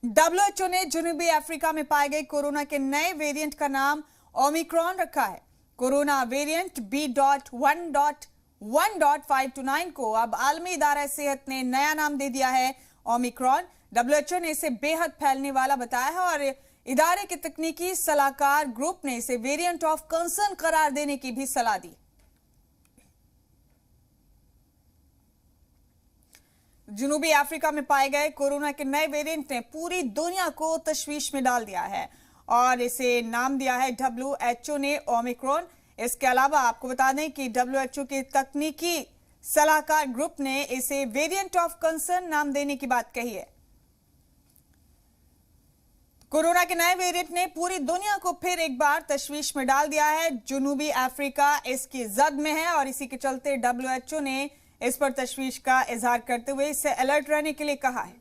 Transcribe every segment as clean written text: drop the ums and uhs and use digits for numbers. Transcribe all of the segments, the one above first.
WHO ने जनूबी Africa में पाए गए कोरोना के नए वेरिएंट का नाम ओमिक्रॉन रखा है। कोरोना वेरिएंट B.1.1.529 को अब आलमी इदारा सेहत ने नया नाम दे दिया है ओमिक्रॉन। डब्ल्यूएचओ ने इसे बेहद फैलने वाला बताया है और इदारे के तकनीकी सलाहकार ग्रुप ने इसे वेरिएंट ऑफ कंसर्न करार देने की भी सलाह दी। जनूबी अफ्रीका में पाए गए कोरोना के नए वेरिएंट ने पूरी दुनिया को तशवीश में डाल दिया है और इसे नाम दिया है डब्ल्यूएचओ ने ओमिक्रॉन। इसके अलावा आपको बता दें कि डब्ल्यूएचओ के तकनीकी सलाहकार ग्रुप ने इसे वेरिएंट ऑफ कंसर्न नाम देने की बात कही है। कोरोना के नए वेरिएंट ने पूरी दुनिया को फिर एक बार तशवीश में डाल दिया है। जनूबी अफ्रीका इसकी जद में है और इसी के चलते डब्ल्यूएचओ ने इस पर तशवीश का इजहार करते हुए इससे अलर्ट रहने के लिए कहा है।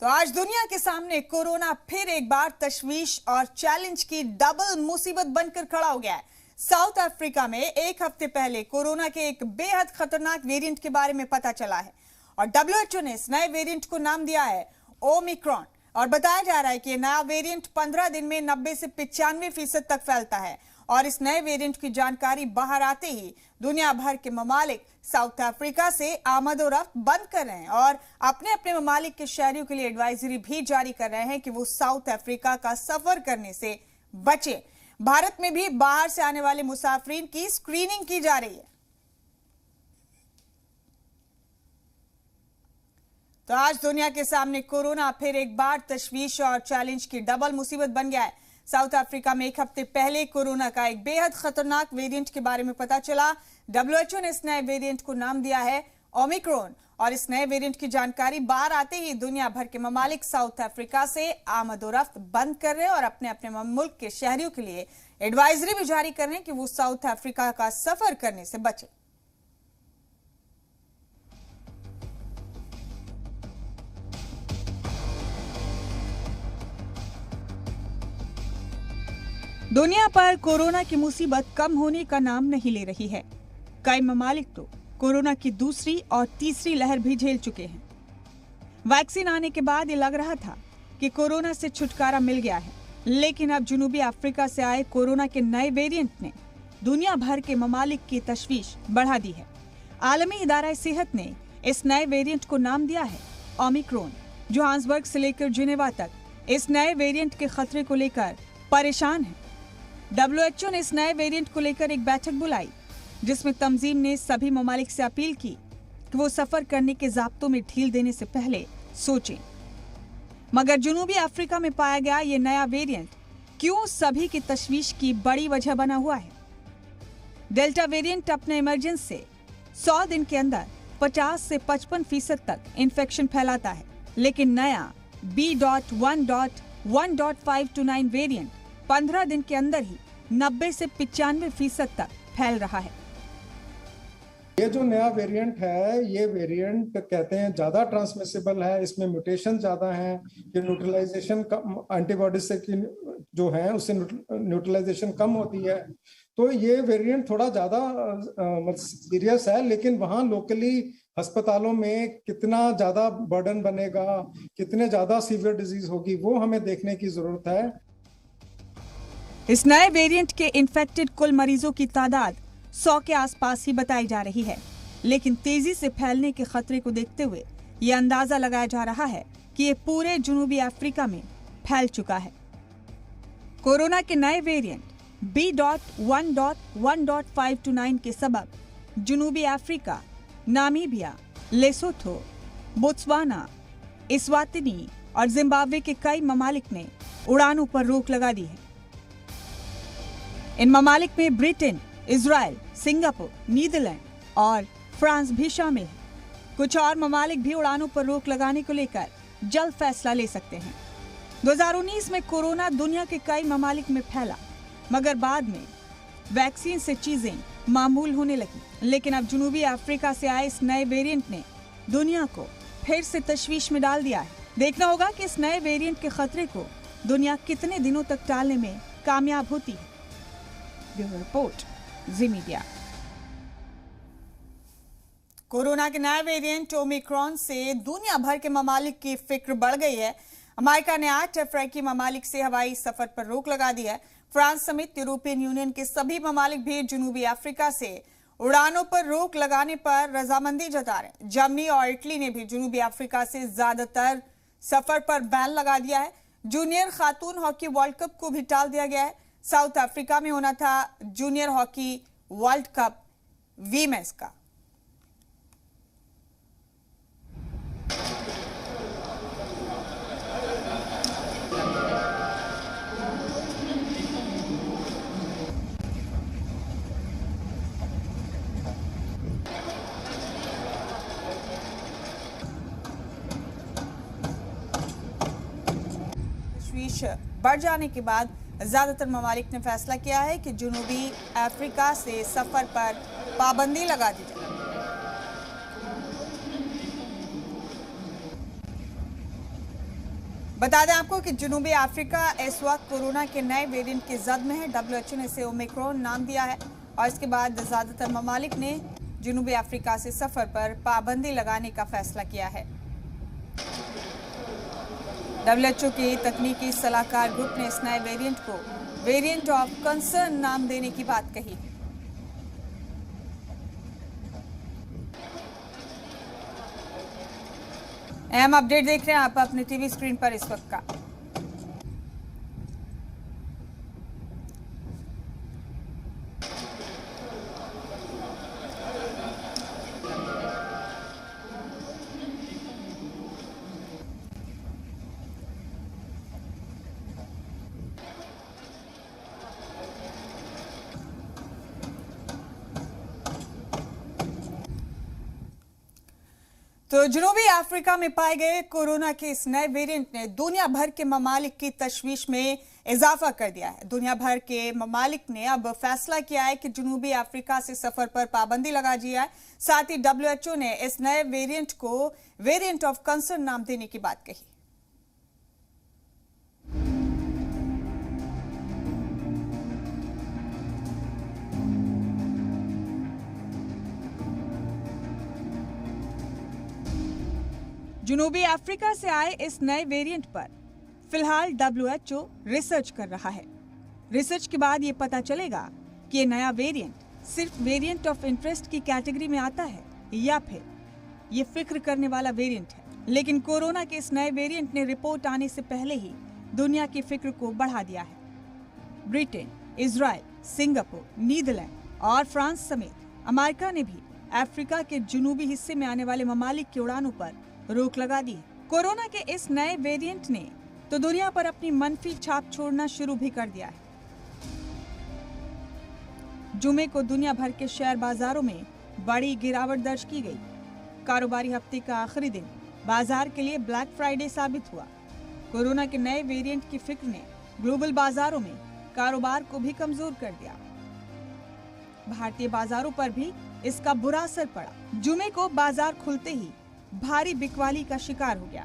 तो आज दुनिया के सामने कोरोना फिर एक बार तशवीश और चैलेंज की डबल मुसीबत बनकर खड़ा हो गया है। साउथ अफ्रीका में एक हफ्ते पहले कोरोना के एक बेहद खतरनाक वेरिएंट के बारे में पता चला है और डब्ल्यूएचओ ने इस नए वेरिएंट को नाम दिया है ओमिक्रॉन और बताया जा रहा है कि यह नया वेरिएंट 15 दिन में 90 से 95% तक फैलता है और इस नए वेरिएंट की जानकारी बाहर आते ही दुनिया भर के ममालिक साउथ अफ्रीका से आमद-ओ-रफ्त बंद कर रहे हैं और अपने अपने ममालिक के शहरियों के लिए एडवाइजरी भी जारी कर रहे हैं कि वो साउथ अफ्रीका का सफर करने से बचें। भारत में भी बाहर से आने वाले मुसाफिरीन की स्क्रीनिंग की जा रही है। तो आज दुनिया के सामने कोरोना फिर एक बार तशवीश और चैलेंज की डबल मुसीबत बन गया है। साउथ अफ्रीका में एक हफ्ते पहले कोरोना का एक बेहद खतरनाक वेरिएंट के बारे में पता चला। डब्ल्यूएचओ ने इस नए वेरिएंट को नाम दिया है ओमिक्रॉन और इस नए वेरिएंट की जानकारी बाहर आते ही दुनिया भर के ममालिक साउथ अफ्रीका से आमद-ओ-रफ्त बंद कर रहे हैं और अपने अपने मुल्क के शहरियों के लिए एडवाइजरी भी जारी कर रहे हैं कि वो साउथ अफ्रीका का सफर करने से बचे। दुनिया पर कोरोना की मुसीबत कम होने का नाम नहीं ले रही है। कई ममालिक तो कोरोना की दूसरी और तीसरी लहर भी झेल चुके हैं। वैक्सीन आने के बाद ये लग रहा था कि कोरोना से छुटकारा मिल गया है, लेकिन अब जनूबी अफ्रीका से आए कोरोना के नए वेरिएंट ने दुनिया भर के ममालिक की तशवीश बढ़ा दी है। आलमी इदारा सेहत ने इस नए वेरिएंट को नाम दिया है ओमिक्रॉन। जोहान्सबर्ग से लेकर जिनेवा तक इस नए वेरिएंट के खतरे को लेकर परेशान है। डब्ल्यूएचओ ने इस नए वेरिएंट को लेकर एक बैठक बुलाई जिसमें तंजीम ने सभी ममालिक से अपील की कि वो सफर करने के ज़ाब्तों में ढील देने से पहले सोचें। मगर जनूबी अफ्रीका में पाया गया ये नया वेरिएंट क्यों सभी की तशवीश की बड़ी वजह बना हुआ है। डेल्टा वेरिएंट अपने इमरजेंस से 100 दिन के अंदर 50 से 55% तक इन्फेक्शन फैलाता है, लेकिन नया B.1.1.529 वेरिएंट 15 दिन के अंदर ही 90 से 95% तक फैल रहा है। ये जो नया वेरिएंट है, ये वेरिएंट कहते हैं ज्यादा ट्रांसमिसिबल है, इसमें म्यूटेशन ज्यादा है, ये न्यूट्रलाइजेशन कम, एंटीबॉडी से जो है उससे न्यूट्रलाइजेशन कम होती है। तो ये वेरिएंट थोड़ा ज्यादा सीरियस है, लेकिन वहाँ लोकली अस्पतालों में कितना ज्यादा बर्डन बनेगा, कितने ज्यादा सीवियर डिजीज होगी, वो हमें देखने की जरूरत है। इस नए वेरिएंट के इन्फेक्टेड कुल मरीजों की तादाद 100 के आसपास ही बताई जा रही है, लेकिन तेजी से फैलने के खतरे को देखते हुए ये अंदाजा लगाया जा रहा है कि ये पूरे जनूबी अफ्रीका में फैल चुका है। कोरोना के नए वेरिएंट B.1.1.529 के सबब जनूबी Africa, Namibia, Lesotho, Botswana, Eswatini और जिम्बाब्वे के कई ममालिक ने उड़ानों पर रोक लगा दी है। इन ममालिक में ब्रिटेन, इजराइल, सिंगापुर, नीदरलैंड और फ्रांस भी शामिल हैं। कुछ और ममालिक भी उड़ानों पर रोक लगाने को लेकर जल्द फैसला ले सकते हैं। 2019 में कोरोना दुनिया के कई ममालिक में फैला, मगर बाद में वैक्सीन से चीजें मामूल होने लगी। लेकिन अब जनूबी अफ्रीका से आए इस नए वेरिएंट ने दुनिया को फिर से तशवीश में डाल दिया है। देखना होगा कि इस नए वेरिएंट के खतरे को दुनिया कितने दिनों तक टालने में कामयाब होती है। ब्यूरो रिपोर्ट, जी मीडिया। कोरोना के नए वेरिएंट ओमिक्रॉन से दुनिया भर के ममालिक की फिक्र बढ़ गई है। अमेरिका ने 8 अफ्रीकी ममालिक से हवाई सफर पर रोक लगा दी है। फ्रांस समेत यूरोपियन यूनियन के सभी ममालिक भी जनूबी अफ्रीका से उड़ानों पर रोक लगाने पर रजामंदी जता रहे हैं। जर्मनी और इटली ने भी जनूबी अफ्रीका से ज्यादातर सफर पर बैन लगा दिया है। जूनियर खातून हॉकी वर्ल्ड कप को भी टाल दिया गया है। साउथ अफ्रीका में होना था junior hockey world cup women's का। तशवीश बढ़ जाने के बाद ज्यादातर ममालिक ने फैसला किया है कि जनूबी अफ्रीका से सफर पर पाबंदी लगा दी जाए। बता दें आपको कि जनूबी अफ्रीका इस वक्त कोरोना के नए वेरिएंट की जद में है। WHO ने इसे ओमिक्रॉन नाम दिया है और इसके बाद ज्यादातर ममालिक ने जनूबी अफ्रीका से सफर पर पाबंदी लगाने का फैसला किया है। WHO के तकनीकी सलाहकार ग्रुप ने इस नए वेरिएंट को वेरिएंट ऑफ कंसर्न नाम देने की बात कही। अहम अपडेट देख रहे हैं आप अपने टीवी स्क्रीन पर इस वक्त का। तो जनूबी अफ्रीका में पाए गए कोरोना के इस नए वेरिएंट ने दुनिया भर के ममालिक की तशवीश में इजाफा कर दिया है। दुनिया भर के ममालिक ने अब फैसला किया है कि जनूबी अफ्रीका से सफर पर पाबंदी लगा दी है। साथ ही WHO ने इस नए वेरिएंट को वेरिएंट ऑफ कंसर्न नाम देने की बात कही। जनूबी अफ्रीका से आए इस नए वेरिएंट पर फिलहाल WHO रिसर्च कर रहा है। रिसर्च के बाद ये पता चलेगा कि ये नया वेरिएंट सिर्फ वेरिएंट ऑफ इंटरेस्ट की कैटेगरी में आता है या फिर ये फिक्र करने वाला वेरिएंट है। लेकिन कोरोना के इस नए वेरिएंट ने रिपोर्ट आने से पहले ही दुनिया की फिक्र को बढ़ा दिया है। ब्रिटेन, इजराइल, सिंगापुर, नीदरलैंड और फ्रांस समेत अमेरिका ने भी अफ्रीका के जनूबी हिस्से में आने वाले ममालिक की उड़ानों पर रोक लगा दी है। कोरोना के इस नए वेरिएंट ने तो दुनिया पर अपनी मनफी छाप छोड़ना शुरू भी कर दिया है। जुमे को दुनिया भर के शेयर बाजारों में बड़ी गिरावट दर्ज की गई। कारोबारी हफ्ते का आखिरी दिन बाजार के लिए ब्लैक फ्राइडे साबित हुआ। कोरोना के नए वेरिएंट की फिक्र ने ग्लोबल बाजारों में कारोबार को भी कमजोर कर दिया। भारतीय बाजारों पर भी इसका बुरा असर पड़ा। जुमे को बाजार खुलते ही भारी बिकवाली का शिकार हो गया।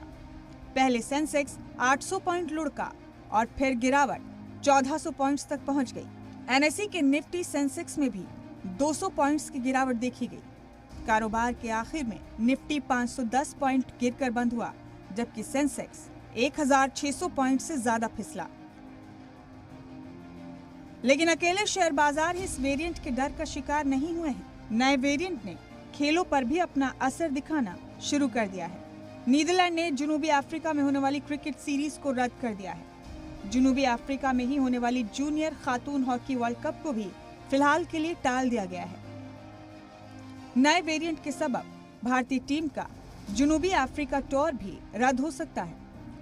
पहले सेंसेक्स 800 पॉइंट लुढ़का और फिर गिरावट 1400 पॉइंट्स तक पहुंच गई। NSE के निफ्टी सेंसेक्स में भी 200 पॉइंट्स की गिरावट देखी गई। कारोबार के आखिर में निफ्टी 510 पॉइंट गिरकर बंद हुआ, जबकि सेंसेक्स 1600 पॉइंट से ज्यादा फिसला। लेकिन अकेले शेयर बाजार इस वेरिएंट के डर का शिकार नहीं हुए हैं। नए वेरिएंट ने खेलों पर भी अपना असर दिखाना शुरू कर दिया है। नीदरलैंड ने जनूबी अफ्रीका में होने वाली क्रिकेट सीरीज को रद्द कर दिया है। जनूबी अफ्रीका में ही होने वाली जूनियर खातून हॉकी वर्ल्ड कप को भी फिलहाल के लिए टाल दिया गया है। नए वेरिएंट के सबब भारतीय टीम का जनूबी अफ्रीका टूर भी रद्द हो सकता है।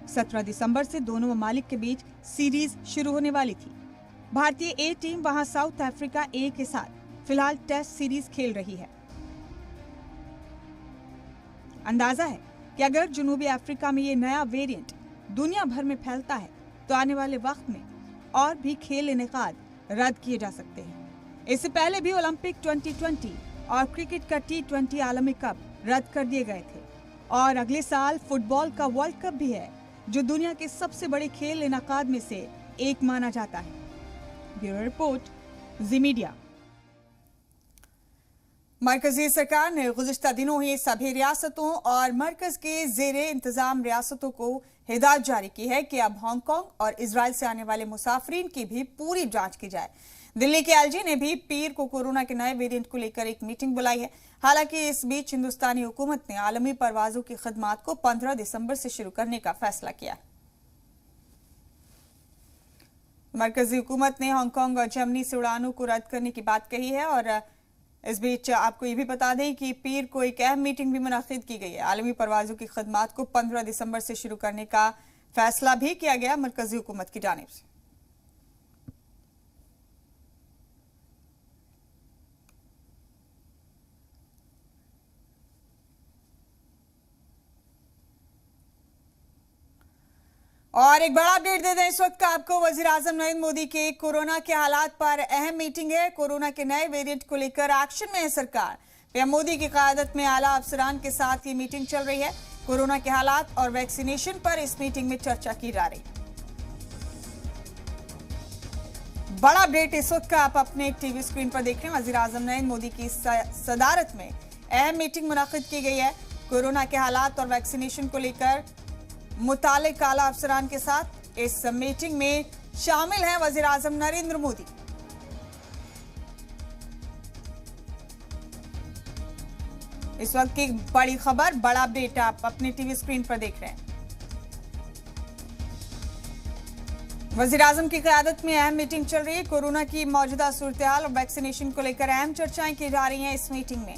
17 दिसंबर से दोनों ममालिक के बीच सीरीज शुरू होने वाली थी। भारतीय ए टीम वहां साउथ अफ्रीका ए के साथ फिलहाल टेस्ट सीरीज खेल रही है। अंदाजा है कि अगर जनूबी अफ्रीका में ये नया वेरिएंट दुनिया भर में फैलता है तो आने वाले वक्त में और भी खेल इनेकाद रद्द किए जा सकते हैं। इससे पहले भी ओलंपिक 2020 और क्रिकेट का T20 आलमी कप रद्द कर दिए गए थे और अगले साल फुटबॉल का वर्ल्ड कप भी है, जो दुनिया के सबसे बड़े खेल इनेकाद में से एक माना जाता है। ब्यूरो रिपोर्ट, जी मीडिया। मरकजी सरकार ने गुज़िश्ता दिनों ही सभी रियासतों और मरकज के ज़ेरे इंतजाम रियासतों को हिदायत जारी की है कि अब हांगकांग और इजराइल से आने वाले मुसाफिरीन की भी पूरी जांच की जाए। दिल्ली के एलजी ने भी पीर को कोरोना के नए वेरिएंट को लेकर एक मीटिंग बुलाई है। हालांकि इस बीच हिंदुस्तानी हुकूमत ने आलमी परवाजों की खिदमात को 15 दिसंबर से शुरू करने का फैसला किया। मरकजी हुकूमत ने हांगकांग और जर्मनी से उड़ानों को रद्द करने की बात कही है। और इस बीच आपको ये भी बता दें कि पीर को एक अहम मीटिंग भी मुनाकिद की गई है। आलमी परवाजों की खिदमात को 15 दिसंबर से शुरू करने का फैसला भी किया गया मरकजी हुकूमत की जानिब से। और एक बड़ा अपडेट दे दें इस वक्त का आपको। वजीर आजम नरेंद्र मोदी के कोरोना के हालात पर अहम मीटिंग है। कोरोना के नए वेरिएंट को लेकर एक्शन में है सरकार। पीएम मोदी की क़यादत में आला अफसरान के साथ ये मीटिंग चल रही है। कोरोना के हालात और वैक्सीनेशन पर इस मीटिंग में चर्चा की जा रही है। बड़ा अपडेट इस वक्त का आप अपने टीवी स्क्रीन पर देख रहे हैं। वजीर आजम नरेंद्र मोदी की सदारत में अहम मीटिंग मुनाकिद की गई है। कोरोना के हालात और वैक्सीनेशन को लेकर मुतालिक आला अफसरान के साथ इस मीटिंग में शामिल हैं वजीर आजम नरेंद्र मोदी। इस वक्त की बड़ी खबर, बड़ा अपडेट आप अपने टीवी स्क्रीन पर देख रहे हैं। वजीर आजम की क़यादत में अहम मीटिंग चल रही है। कोरोना की मौजूदा सूरत-ए-हाल और वैक्सीनेशन को लेकर अहम चर्चाएं की जा रही हैं इस मीटिंग में।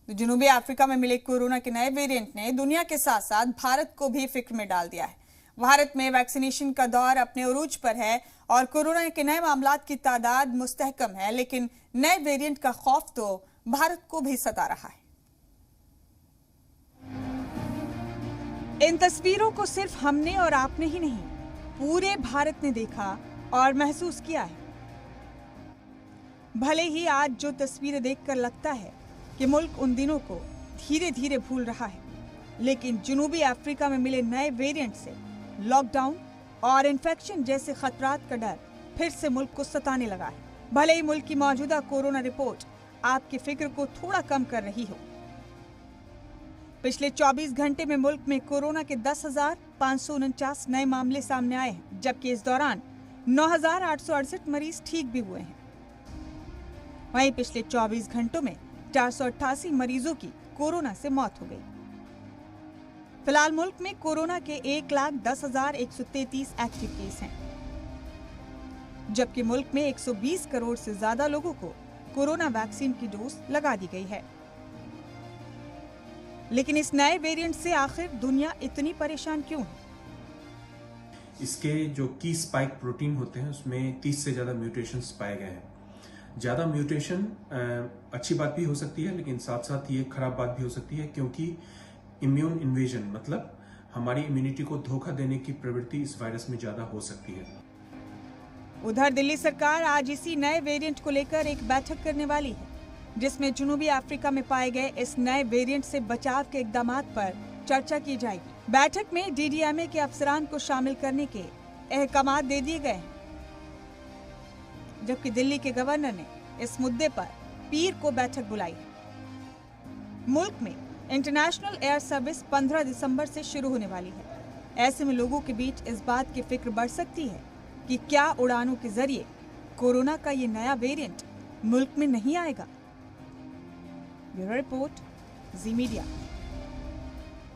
जनूबी अफ्रीका में मिले कोरोना के नए वेरिएंट ने दुनिया के साथ साथ भारत को भी फिक्र में डाल दिया है। भारत में वैक्सीनेशन का दौर अपने उरूज पर है और कोरोना के नए मामलात की तादाद मुस्तहकम है, लेकिन नए वेरिएंट का खौफ तो भारत को भी सता रहा है। इन तस्वीरों को सिर्फ हमने और आपने ही नहीं, पूरे भारत ने देखा और महसूस किया है। भले ही आज जो तस्वीरें देखकर लगता है कि मुल्क उन दिनों को धीरे धीरे भूल रहा है, लेकिन जनूबी अफ्रीका में मिले नए वेरिएंट से लॉकडाउन और इन्फेक्शन जैसे खतरात का डर फिर से मुल्क को सताने लगा है। भले ही मुल्क की मौजूदा कोरोना रिपोर्ट आपकी फिक्र को थोड़ा कम कर रही हो। पिछले 24 घंटे में मुल्क में कोरोना के 10,549 नए मामले सामने आए हैं, जबकि इस दौरान 9,868 मरीज ठीक भी हुए हैं। वहीं पिछले 24 घंटों में 488 मरीजों की कोरोना से मौत हो गई। फिलहाल मुल्क में कोरोना के 1,10,133 एक्टिव केस हैं, जबकि मुल्क में 120 करोड़ से ज्यादा लोगों को कोरोना वैक्सीन की डोज लगा दी गई है। लेकिन इस नए वेरिएंट से आखिर दुनिया इतनी परेशान क्यों है? इसके जो की स्पाइक प्रोटीन होते हैं उसमें 30 से ज्यादा म्यूटेशंस पाए गए हैं। ज्यादा म्यूटेशन अच्छी बात भी हो सकती है, लेकिन साथ साथ ये खराब बात भी हो सकती है, क्योंकि इम्यून इन्वेजन मतलब हमारी इम्यूनिटी को धोखा देने की प्रवृत्ति इस वायरस में ज्यादा हो सकती है। उधर दिल्ली सरकार आज इसी नए वेरिएंट को लेकर एक बैठक करने वाली है, जिसमें जनूबी अफ्रीका में पाए गए इस नए वेरिएंट से बचाव के इकदामात पर चर्चा की जाएगी। बैठक में डीडीएमए के अफसरान को शामिल करने के अहकामात दे दिए गए हैं, जबकि दिल्ली के गवर्नर ने इस मुद्दे पर पीर को बैठक बुलाई है। मुल्क में इंटरनेशनल एयर सर्विस 15 दिसंबर से शुरू होने वाली है। ऐसे में लोगों के बीच इस बात की फिक्र बढ़ सकती है कि क्या उड़ानों के जरिए कोरोना का ये नया वेरिएंट मुल्क में नहीं आएगा। ब्यूरो रिपोर्ट, जी मीडिया।